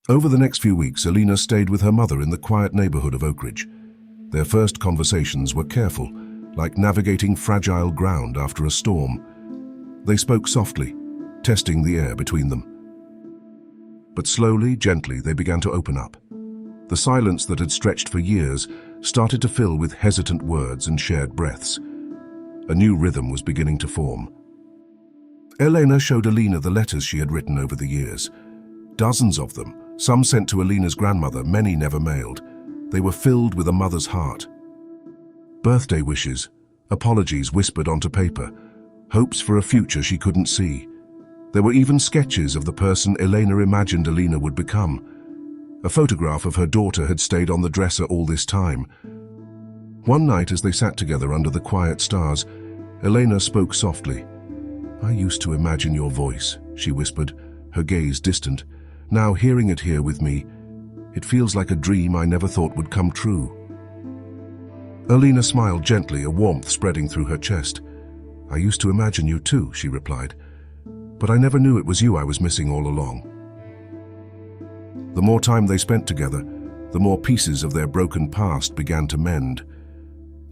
Over the next few weeks, Alina stayed with her mother in the quiet neighborhood of Oak Ridge. Their first conversations were careful, like navigating fragile ground after a storm. They spoke softly, testing the air between them. But slowly, gently, they began to open up. The silence that had stretched for years started to fill with hesitant words and shared breaths. A new rhythm was beginning to form. Elena showed Alina the letters she had written over the years. Dozens of them, some sent to Alina's grandmother, many never mailed. They were filled with a mother's heart. Birthday wishes, apologies whispered onto paper, hopes for a future she couldn't see. There were even sketches of the person Elena imagined Alina would become. A photograph of her daughter had stayed on the dresser all this time. One night, as they sat together under the quiet stars, Elena spoke softly. "I used to imagine your voice," she whispered, her gaze distant. "Now, hearing it here with me, it feels like a dream I never thought would come true." Alina smiled gently, a warmth spreading through her chest. "I used to imagine you too," she replied. "But I never knew it was you I was missing all along." The more time they spent together, the more pieces of their broken past began to mend.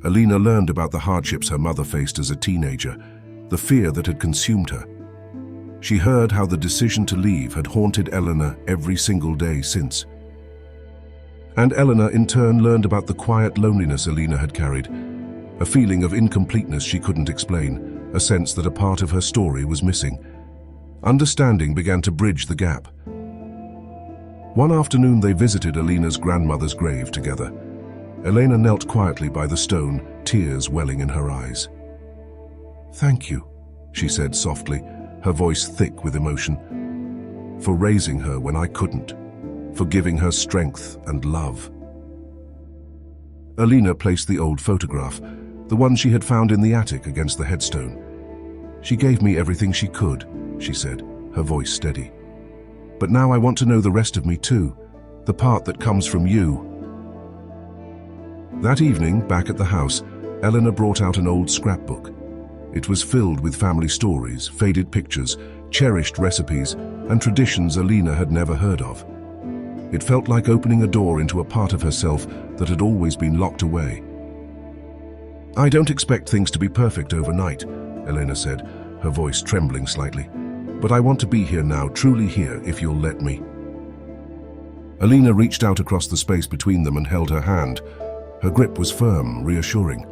Alina learned about the hardships her mother faced as a teenager, the fear that had consumed her. She heard how the decision to leave had haunted Elena every single day since. And Elena, in turn, learned about the quiet loneliness Alina had carried, a feeling of incompleteness she couldn't explain, a sense that a part of her story was missing. Understanding began to bridge the gap. One afternoon, they visited Alina's grandmother's grave together. Elena knelt quietly by the stone, tears welling in her eyes. "Thank you," she said softly, her voice thick with emotion, "for raising her when I couldn't, for giving her strength and love." Alina placed the old photograph, the one she had found in the attic, against the headstone. "She gave me everything she could," she said, her voice steady. "But now I want to know the rest of me too, the part that comes from you." That evening, back at the house, Elena brought out an old scrapbook. It was filled with family stories, faded pictures, cherished recipes, and traditions Alina had never heard of. It felt like opening a door into a part of herself that had always been locked away. "I don't expect things to be perfect overnight," Elena said, her voice trembling slightly. "But I want to be here now, truly here, if you'll let me." Alina reached out across the space between them and held her hand. Her grip was firm, reassuring.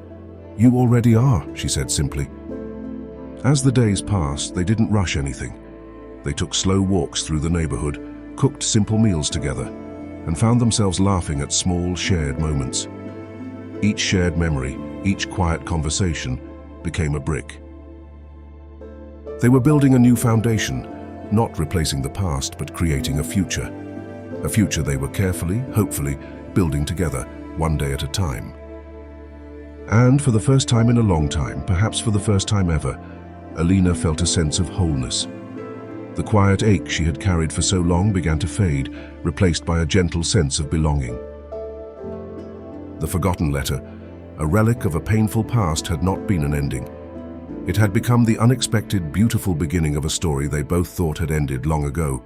"You already are," she said simply. As the days passed, they didn't rush anything. They took slow walks through the neighborhood, cooked simple meals together, and found themselves laughing at small, shared moments. Each shared memory, each quiet conversation, became a brick. They were building a new foundation, not replacing the past, but creating a future. A future they were carefully, hopefully, building together, one day at a time. And for the first time in a long time, perhaps for the first time ever, Alina felt a sense of wholeness. The quiet ache she had carried for so long began to fade, replaced by a gentle sense of belonging. The forgotten letter, a relic of a painful past, had not been an ending. It had become the unexpected, beautiful beginning of a story they both thought had ended long ago.